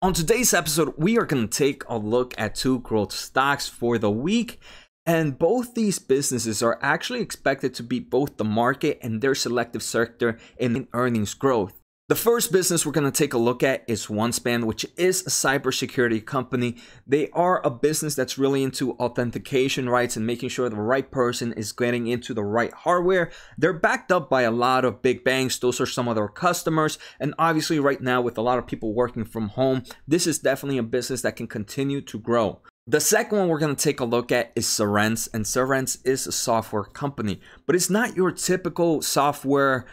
On today's episode, we are going to take a look at two growth stocks for the week. And both these businesses are actually expected to beat both the market and their selective sector in earnings growth. The first business we're going to take a look at is OneSpan, which is a cybersecurity company. They are a business that's really into authentication rights and making sure the right person is getting into the right hardware. They're backed up by a lot of big banks. Those are some of their customers. And obviously right now, with a lot of people working from home, this is definitely a business that can continue to grow. The second one we're going to take a look at is Cerence, and Cerence is a software company, but it's not your typical software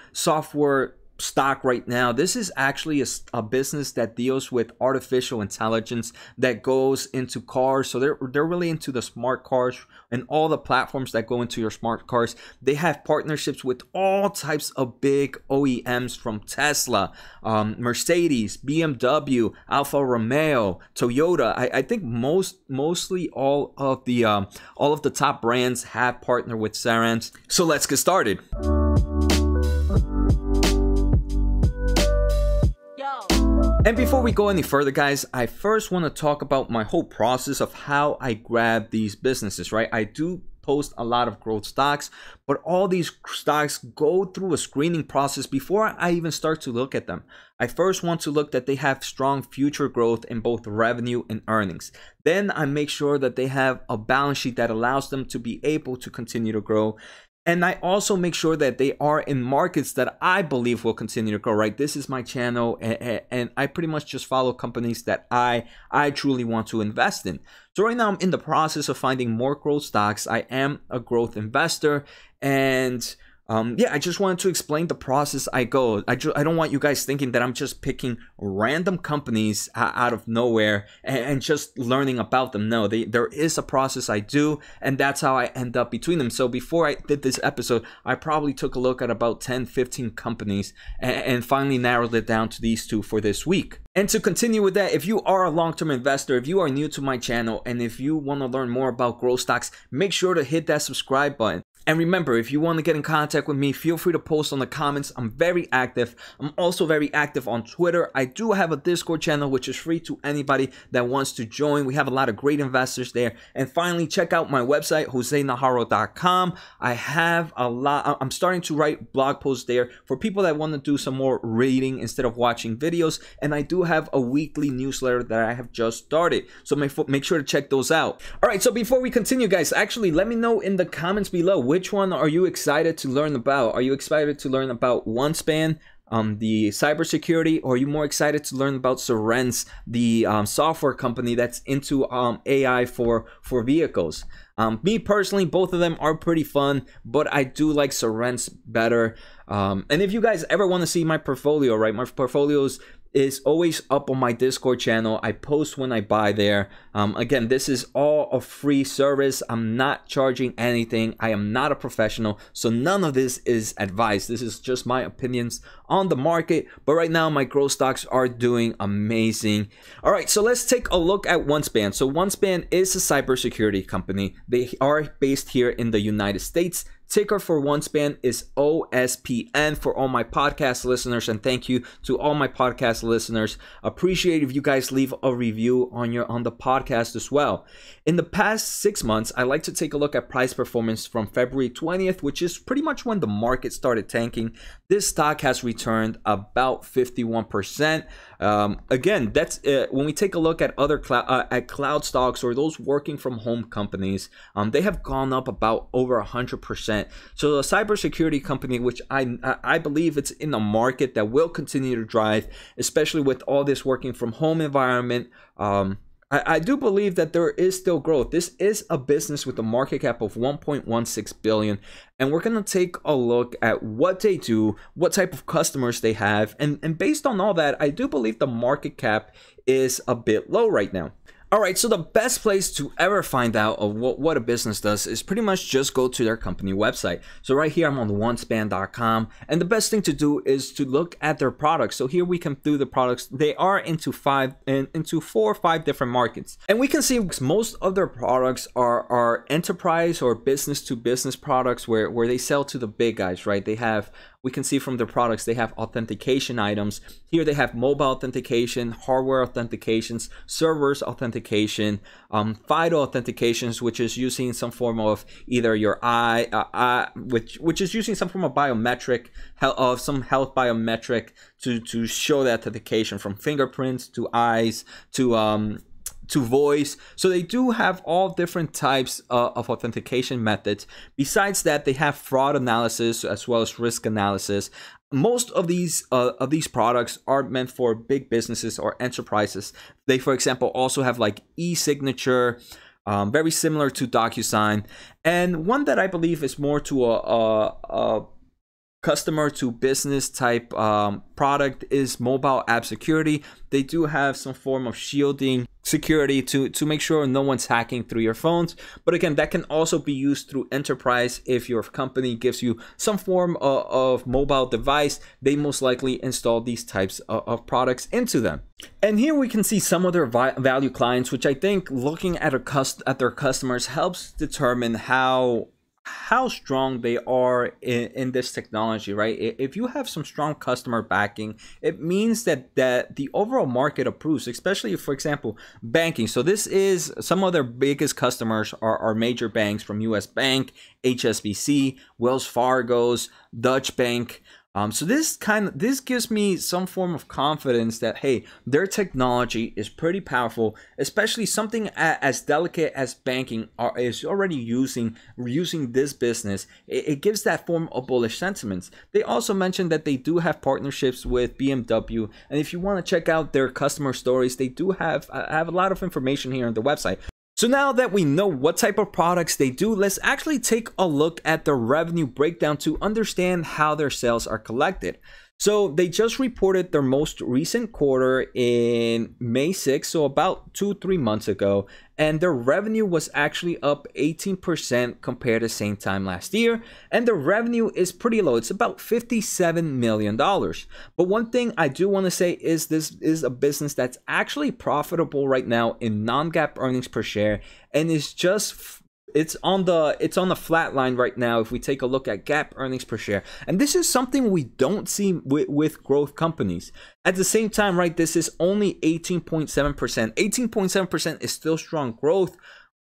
stock right now. This is actually a business that deals with artificial intelligence that goes into cars. So they're really into the smart cars and all the platforms that go into your smart cars. They have partnerships with all types of big OEMs from Tesla, Mercedes, BMW, Alfa Romeo, Toyota. I think mostly all of the top brands have partnered with Cerence. So let's get started. And before we go any further, guys, I first want to talk about my whole process of how I grab these businesses, right? I do post a lot of growth stocks, but all these stocks go through a screening process before I even start to look at them. I first want to look that they have strong future growth in both revenue and earnings. Then I make sure that they have a balance sheet that allows them to be able to continue to grow. And I also make sure that they are in markets that I believe will continue to grow, right? This is my channel, and I pretty much just follow companies that I truly want to invest in. So right now I'm in the process of finding more growth stocks. I am a growth investor, and yeah, I just wanted to explain the process I go. I don't want you guys thinking that I'm just picking random companies out of nowhere and just learning about them. No, there is a process I do, and that's how I end up between them. So before I did this episode, I probably took a look at about 10, 15 companies and finally narrowed it down to these two for this week. And to continue with that, if you are a long-term investor, if you are new to my channel, and if you want to learn more about growth stocks, make sure to hit that subscribe button. And remember, if you want to get in contact with me, feel free to post on the comments. I'm very active. I'm also very active on Twitter. I do have a Discord channel, which is free to anybody that wants to join. We have a lot of great investors there. And finally, check out my website, josenaharo.com. I have a lot. I'm starting to write blog posts there for people that want to do some more reading instead of watching videos. And I do have a weekly newsletter that I have just started. So make sure to check those out. All right, so before we continue, guys, actually, let me know in the comments below, which one are you excited to learn about? Are you excited to learn about OneSpan, the cybersecurity, or are you more excited to learn about Cerence, the software company that's into AI for vehicles? Me personally, both of them are pretty fun, but I do like Cerence better. And if you guys ever want to see my portfolio, right, my portfolios is always up on my Discord channel. I post when I buy there. Again, this is all a free service. I'm not charging anything. I am not a professional, so none of this is advice. This is just my opinions on the market. But right now, my growth stocks are doing amazing. All right, so let's take a look at OneSpan. So OneSpan is a cybersecurity company. They are based here in the United States. Ticker for OneSpan is OSPN for all my podcast listeners, and thank you to all my podcast listeners. Appreciate if you guys leave a review on the podcast as well. In the past 6 months, I like to take a look at price performance from February 20th, which is pretty much when the market started tanking. This stock has returned about 51%. Again, that's when we take a look at other cloud stocks or those working from home companies, they have gone up about over 100%. So a cybersecurity company, which I believe it's in a market that will continue to drive, especially with all this working from home environment. I do believe that there is still growth. This is a business with a market cap of 1.16 billion, and we're going to take a look at what they do, what type of customers they have, and based on all that, I do believe the market cap is a bit low right now. All right, so the best place to ever find out of what a business does is pretty much just go to their company website. So right here, I'm on OneSpan.com, and the best thing to do is to look at their products. So here we can do the products. They are into 4 or 5 different markets, and we can see most of their products are enterprise or business to business products where they sell to the big guys, right? They have we can see from their products they have authentication items. Here they have mobile authentication, hardware authentications, servers authentication, FIDO authentications, which is using some form of either your which is using some form of biometric, some health biometric to show the authentication, from fingerprints to eyes to voice. So they do have all different types of authentication methods. Besides that, they have fraud analysis as well as risk analysis. Most of these products are meant for big businesses or enterprises. They, for example, also have like e-signature, very similar to DocuSign, and one that I believe is more to a customer to business type product is mobile app security. They do have some form of shielding security to make sure no one's hacking through your phones. But again, that can also be used through enterprise. If your company gives you some form of mobile device, they most likely install these types of products into them. And here we can see some of their value clients, which I think looking at their customers helps determine how strong they are in this technology, right? If you have some strong customer backing, it means that the overall market approves, especially, for example, banking. So this is some of their biggest customers are major banks, from US Bank, HSBC, Wells Fargo's, Dutch Bank. So this gives me some form of confidence that, hey, their technology is pretty powerful, especially something as delicate as banking is already using this business. It gives that form of bullish sentiments. They also mentioned that they do have partnerships with BMW, and if you want to check out their customer stories, they do have a lot of information here on the website. So now that we know what type of products they do, let's actually take a look at the revenue breakdown to understand how their sales are collected. So they just reported their most recent quarter in May 6th, so about 2-3 months ago, and their revenue was actually up 18% compared to the same time last year, and the revenue is pretty low. It's about $57 million. But one thing I do want to say is this is a business that's actually profitable right now in non-GAAP earnings per share, and is just it's on the flat line right now if we take a look at GAAP earnings per share. And this is something we don't see with growth companies. At the same time, right, this is only 18.7%. 18.7% is still strong growth,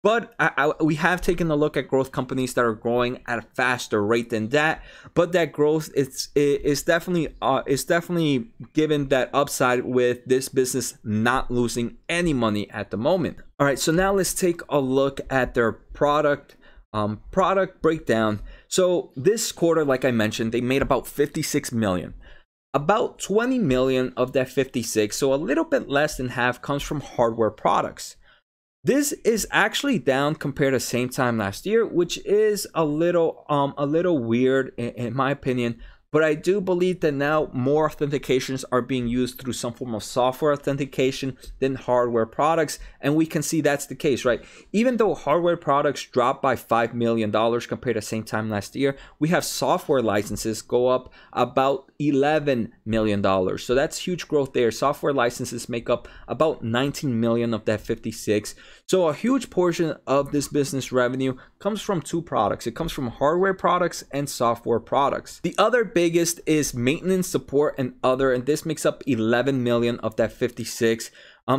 but we have taken a look at growth companies that are growing at a faster rate than that. But that growth is definitely given that upside with this business not losing any money at the moment. All right, so now let's take a look at their product breakdown. So this quarter, like I mentioned, they made about 56 million. About 20 million of that 56, so a little bit less than half, comes from hardware products. This is actually down compared to the same time last year, which is a little weird in my opinion. But I do believe that now more authentications are being used through some form of software authentication than hardware products. And we can see that's the case, right? Even though hardware products dropped by $5 million compared to the same time last year, we have software licenses go up about $11 million. So that's huge growth there. Software licenses make up about 19 million of that 56. So a huge portion of this business revenue comes from two products. It comes from hardware products and software products. The other biggest is maintenance, support, and other, and this makes up 11 million of that 56.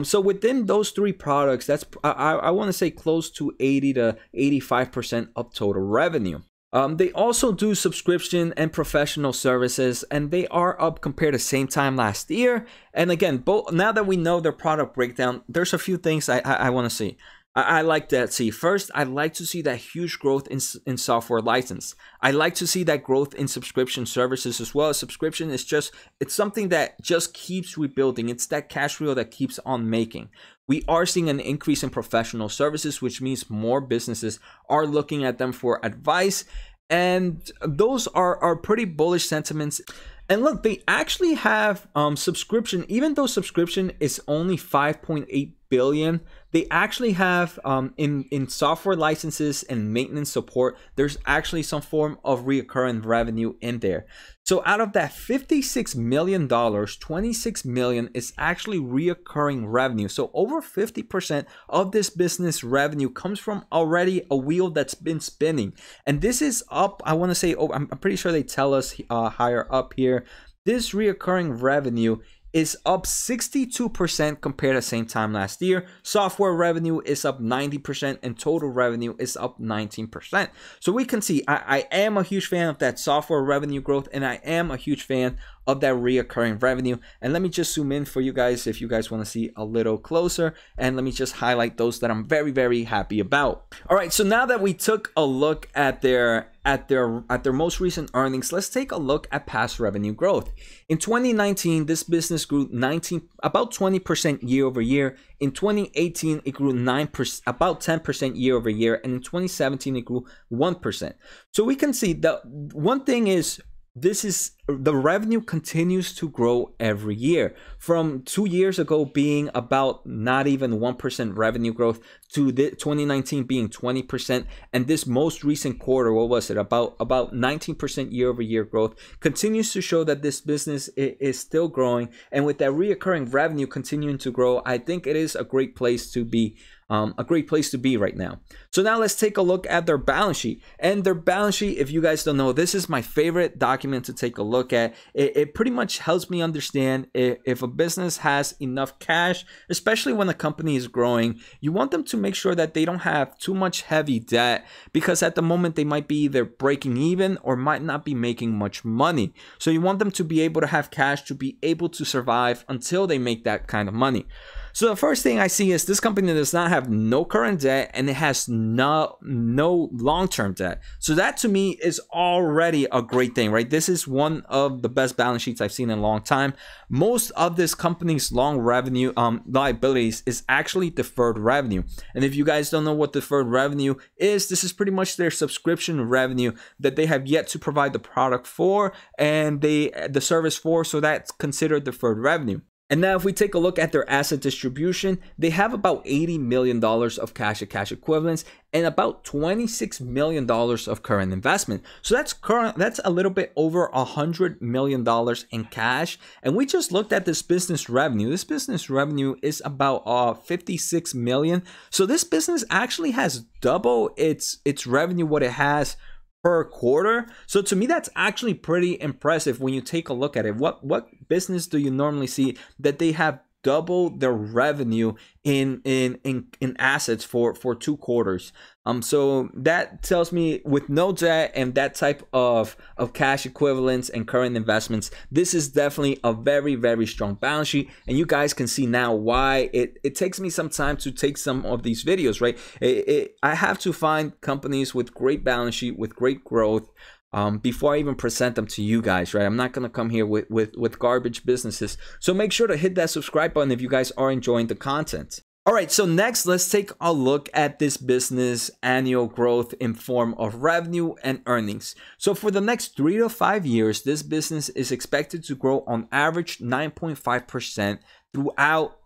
So within those three products, that's I want to say close to 80 to 85% of total revenue. They also do subscription and professional services, and they are up compared to the same time last year. And again, now that we know their product breakdown, there's a few things I want to see. I like that. First, I like to see that huge growth in software license. I like to see that growth in subscription services as well. Subscription is it's something that just keeps rebuilding. It's that cash wheel that keeps on making. We are seeing an increase in professional services, which means more businesses are looking at them for advice. And those are pretty bullish sentiments. And look, they actually have subscription, even though subscription is only 5.8 billion, they actually have in software licenses and maintenance support, there's actually some form of recurring revenue in there. So out of that $56 million, 26 million is actually recurring revenue. So over 50% of this business revenue comes from already a wheel that's been spinning. And this is up, I want to say, I'm pretty sure they tell us higher up here. This recurring revenue is up 62% compared to the same time last year. Software revenue is up 90% and total revenue is up 19%. So we can see I am a huge fan of that software revenue growth, and I am a huge fan of that reoccurring revenue. And let me just zoom in for you guys if you guys want to see a little closer, and let me just highlight those that I'm very, very happy about. All right, so now that we took a look at their most recent earnings, let's take a look at past revenue growth. In 2019, this business grew about 20% year over year. In 2018, it grew about 10% year over year, and in 2017, it grew 1%. So we can see that one thing is, the revenue continues to grow every year. From 2 years ago being about not even 1% revenue growth to 2019 being 20%, and this most recent quarter, what was it, about 19% year over year growth, continues to show that this business is still growing. And with that reoccurring revenue continuing to grow, I think it is a great place to be. Right now. So now let's take a look at their balance sheet. And their balance sheet, if you guys don't know, this is my favorite document to take a look at. It pretty much helps me understand if a business has enough cash, especially when a company is growing. You want them to make sure that they don't have too much heavy debt, because at the moment they might be either breaking even or might not be making much money. So you want them to be able to have cash to be able to survive until they make that kind of money. So the first thing I see is this company does not have no current debt, and it has no long-term debt. So that to me is already a great thing, right? This is one of the best balance sheets I've seen in a long time. Most of this company's long revenue liabilities is actually deferred revenue. And if you guys don't know what deferred revenue is, this is pretty much their subscription revenue that they have yet to provide the product for and the service for, so that's considered deferred revenue. And now if we take a look at their asset distribution, they have about $80 million of cash and cash equivalents and about $26 million of current investment. So that's a little bit over $100 million in cash. And we just looked at this business revenue. This business revenue is about 56 million. So this business actually has double its revenue what it has per quarter. So to me, that's actually pretty impressive when you take a look at it. What business do you normally see that they have double their revenue in assets for 2 quarters? So that tells me with no debt and that type of cash equivalents and current investments, this is definitely a very, very strong balance sheet. And you guys can see now why it takes me some time to take some of these videos, right? I have to find companies with great balance sheet, with great growth, before I even present them to you guys, right? I'm not going to come here with garbage businesses. So make sure to hit that subscribe button if you guys are enjoying the content. All right, so next, let's take a look at this business annual growth in form of revenue and earnings. So for the next 3 to 5 years, this business is expected to grow on average 9.5% throughout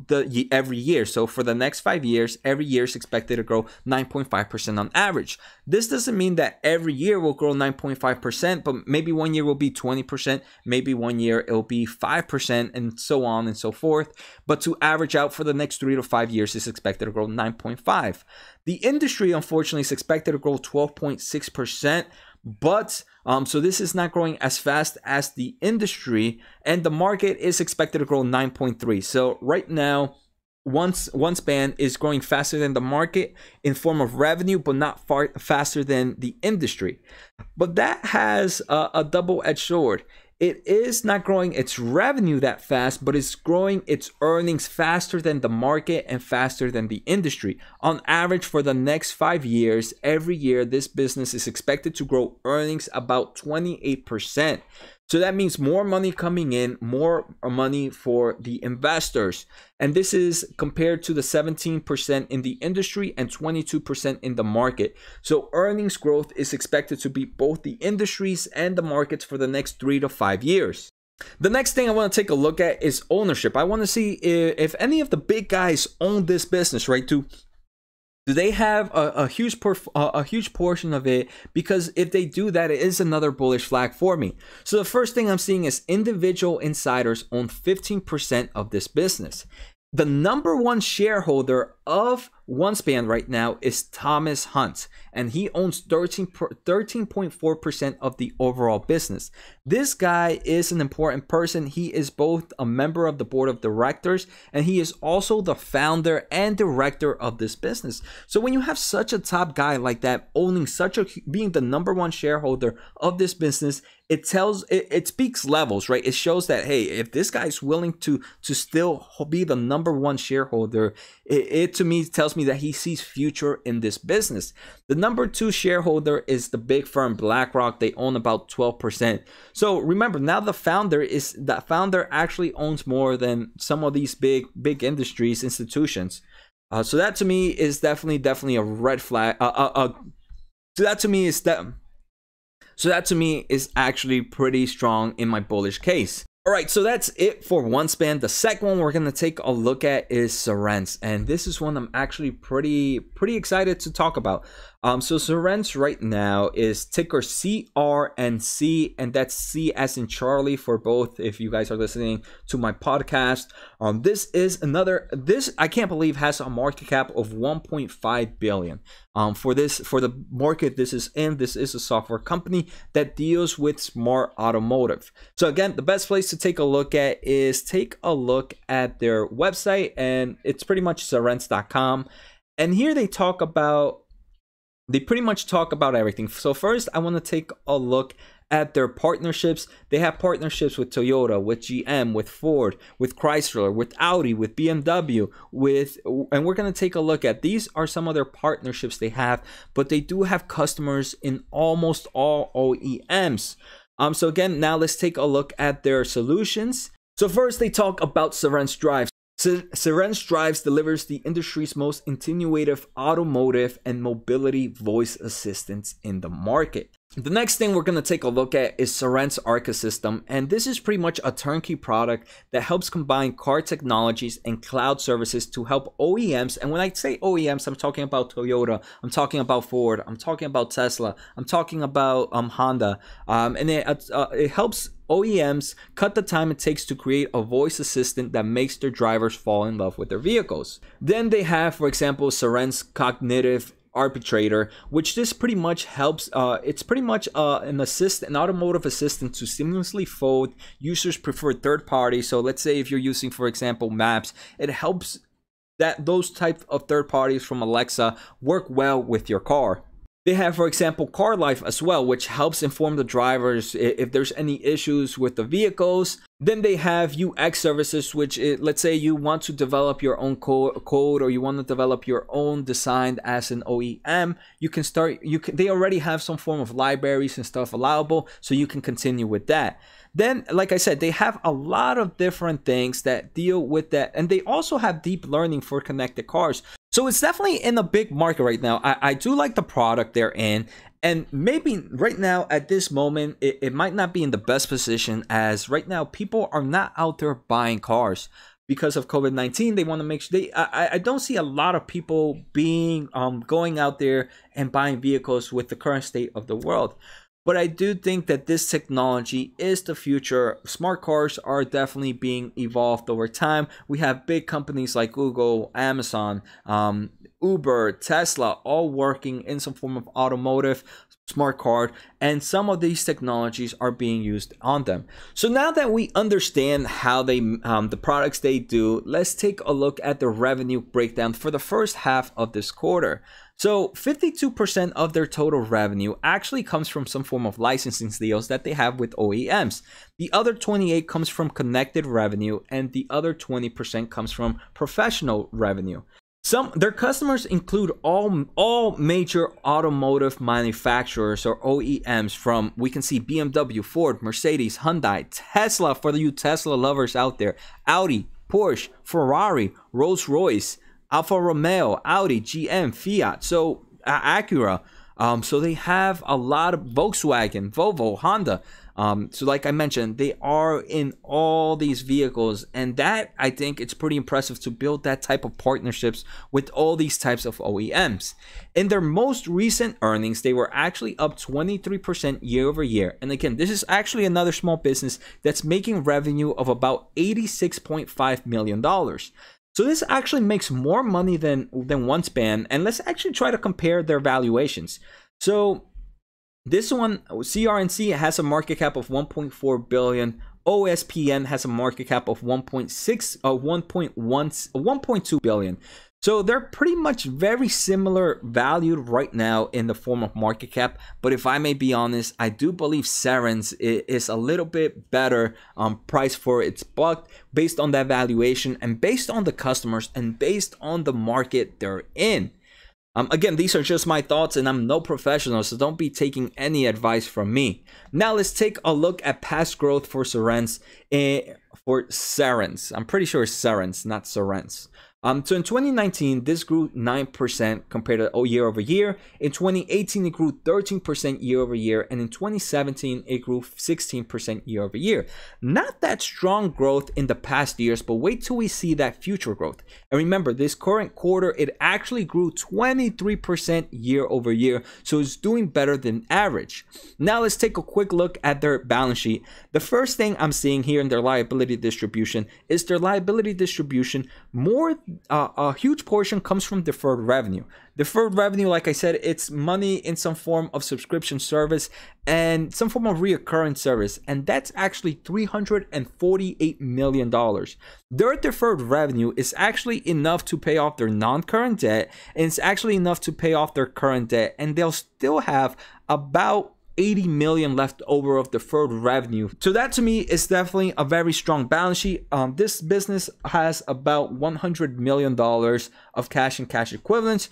every year. So for the next 5 years, every year is expected to grow 9.5% on average. This doesn't mean that every year will grow 9.5%, but maybe one year will be 20%, maybe one year it'll be 5%, and so on and so forth. But to average out for the next 3 to 5 years is expected to grow 9.5%. The industry, unfortunately, is expected to grow 12.6%. But so this is not growing as fast as the industry, and the market is expected to grow 9.3%. So right now, OneSpan is growing faster than the market in form of revenue, but not far faster than the industry. But that has a double-edged sword. It is not growing its revenue that fast, but it's growing its earnings faster than the market and faster than the industry. On average, for the next 5 years, every year, this business is expected to grow earnings about 28%. So that means more money coming in, more money for the investors. And this is compared to the 17% in the industry and 22% in the market. So earnings growth is expected to be both the industries and the markets for the next 3 to 5 years. The next thing I want to take a look at is ownership. I want to see if any of the big guys own this business, right? Do they have a huge portion of it? Because if they do that, it is another bullish flag for me. So the first thing I'm seeing is individual insiders own 15% of this business. The number one shareholder of OneSpan right now is Thomas Hunt, and he owns 13.4% of the overall business. This guy is an important person. He is both a member of the board of directors, and he is also the founder and director of this business. So when you have such a top guy like that owning being the number one shareholder of this business, it speaks levels, right? It shows that, hey, if this guy's willing to still be the number one shareholder, it to me tells me that he sees future in this business. The number two shareholder is the big firm BlackRock. They own about 12%. So remember, now the founder actually owns more than some of these big industries, institutions. So that to me is definitely a red flag. So that to me is actually pretty strong in my bullish case. All right, so that's it for OneSpan. The second one we're going to take a look at is Cerence, and this is one I'm actually pretty excited to talk about. So Cerence right now is ticker CRNC, and that's C as in Charlie for both, if you guys are listening to my podcast. This I can't believe has a market cap of 1.5 billion. For the market this is a software company that deals with smart automotive. So again, the best place to take a look at is take a look at their website, and it's pretty much Cerence.com. And here they pretty much talk about everything. So first, I want to take a look at their partnerships. They have partnerships with Toyota, with GM, with Ford, with Chrysler, with Audi, with BMW, and we're going to take a look at these are some of their partnerships they have, but they do have customers in almost all OEMs. So again, now let's take a look at their solutions. So first, they talk about Cerence Drives. Cerence Drives delivers the industry's most intuitive automotive and mobility voice assistants in the market. The next thing we're going to take a look at is Cerence Arca System, and this is pretty much a turnkey product that helps combine car technologies and cloud services to help OEMs. And when I say OEMs, I'm talking about Toyota, I'm talking about Ford, I'm talking about Tesla, I'm talking about Honda, and it helps OEMs cut the time it takes to create a voice assistant that makes their drivers fall in love with their vehicles. Then they have, for example, Cerence Cognitive Arbitrator, which this pretty much helps. It's pretty much an automotive assistant to seamlessly fold users' preferred third party. So let's say if you're using, for example, Maps, it helps that those types of third parties from Alexa work well with your car. They have, for example, Car Life as well, which helps inform the drivers if there's any issues with the vehicles. Then they have UX services, which let's say you want to develop your own code or you want to develop your own design as an OEM. They already have some form of libraries and stuff allowable, so you can continue with that. Then, like I said, they have a lot of different things that deal with that. And they also have deep learning for connected cars. So it's definitely in a big market right now. I do like the product they're in. And maybe right now at this moment, it might not be in the best position, as right now people are not out there buying cars. Because of COVID-19, they want to make sure I don't see a lot of people going out there and buying vehicles with the current state of the world. But I do think that this technology is the future. Smart cars are definitely being evolved over time. We have big companies like Google, Amazon, Uber, Tesla, all working in some form of automotive smart car, and some of these technologies are being used on them. So now that we understand how the products they do, let's take a look at the revenue breakdown for the first half of this quarter. So 52% of their total revenue actually comes from some form of licensing deals that they have with OEMs. The other 28% comes from connected revenue, and the other 20% comes from professional revenue. Their customers include all major automotive manufacturers or OEMs from, we can see BMW, Ford, Mercedes, Hyundai, Tesla for you Tesla lovers out there, Audi, Porsche, Ferrari, Rolls-Royce, Alfa Romeo, Audi, GM, Fiat, so Acura, So they have a lot of Volkswagen, Volvo, Honda. So like I mentioned, they are in all these vehicles, and that, I think it's pretty impressive to build that type of partnerships with all these types of OEMs. In their most recent earnings, they were actually up 23% year over year. And again, this is actually another small business that's making revenue of about $86.5 million. So this actually makes more money than OneSpan, and let's actually try to compare their valuations. So this one, CRNC, has a market cap of 1.4 billion. OSPN has a market cap of 1.2 billion. So they're pretty much very similar valued right now in the form of market cap. But if I may be honest, I do believe Cerence is a little bit better price for its buck based on that valuation and based on the customers and based on the market they're in. Again, these are just my thoughts, and I'm no professional, so don't be taking any advice from me. Now let's take a look at past growth for Cerence. I'm pretty sure it's Cerence, not Cerence. So in 2019, this grew 9% compared to year over year. In 2018, it grew 13% year over year. And in 2017, it grew 16% year over year. Not that strong growth in the past years, but wait till we see that future growth. And remember, this current quarter, it actually grew 23% year over year. So it's doing better than average. Now let's take a quick look at their balance sheet. The first thing I'm seeing here in their liability distribution is their liability distribution a huge portion comes from deferred revenue. Deferred revenue, like I said, it's money in some form of subscription service and some form of reoccurring service. And that's actually $348 million. Their deferred revenue is actually enough to pay off their non-current debt. And it's actually enough to pay off their current debt. And they'll still have about 80 million left over of deferred revenue. So that to me is definitely a very strong balance sheet. This business has about $100 million of cash and cash equivalents.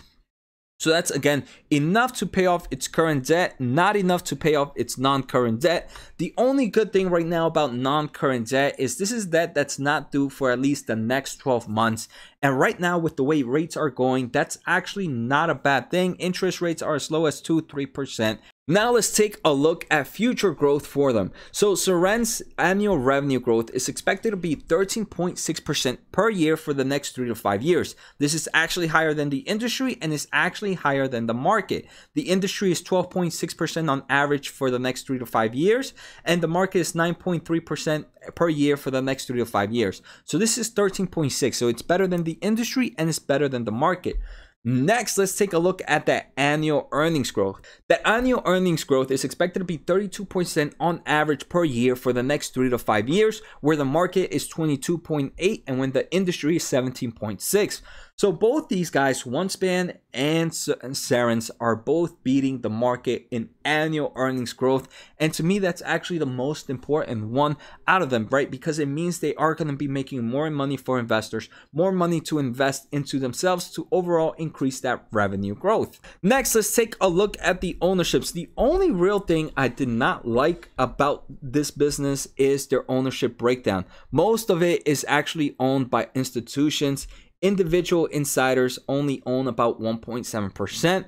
So that's, again, enough to pay off its current debt, not enough to pay off its non-current debt. The only good thing right now about non-current debt is this is debt that's not due for at least the next 12 months. And right now, with the way rates are going, that's actually not a bad thing. Interest rates are as low as 2-3%. Now let's take a look at future growth for them. So Cerence annual revenue growth is expected to be 13.6% per year for the next 3 to 5 years. This is actually higher than the industry and is actually higher than the market. The industry is 12.6% on average for the next 3 to 5 years, and the market is 9.3% per year for the next 3 to 5 years. So this is 13.6. So it's better than the industry and it's better than the market. Next, let's take a look at the annual earnings growth. The annual earnings growth is expected to be 32% on average per year for the next 3 to 5 years, where the market is 22.8 and when the industry is 17.6. So both these guys, OneSpan and Cerence, are both beating the market in annual earnings growth. And to me, that's actually the most important one out of them, right? Because it means they are going to be making more money for investors, more money to invest into themselves to overall increase that revenue growth. Next, let's take a look at the ownerships. The only real thing I did not like about this business is their ownership breakdown. Most of it is actually owned by institutions. Individual insiders only own about 1.7%.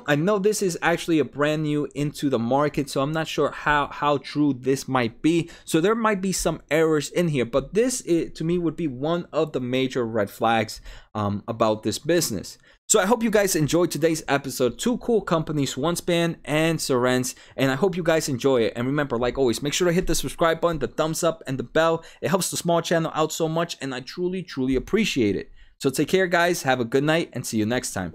I know this is actually a brand new into the market, so I'm not sure how true this might be. So there might be some errors in here, but this to me would be one of the major red flags about this business. So I hope you guys enjoyed today's episode. Two cool companies, OneSpan and Cerence, and I hope you guys enjoy it. And remember, like always, make sure to hit the subscribe button, the thumbs up, and the bell. It helps the small channel out so much, and I truly, truly appreciate it. So take care, guys. Have a good night, and see you next time.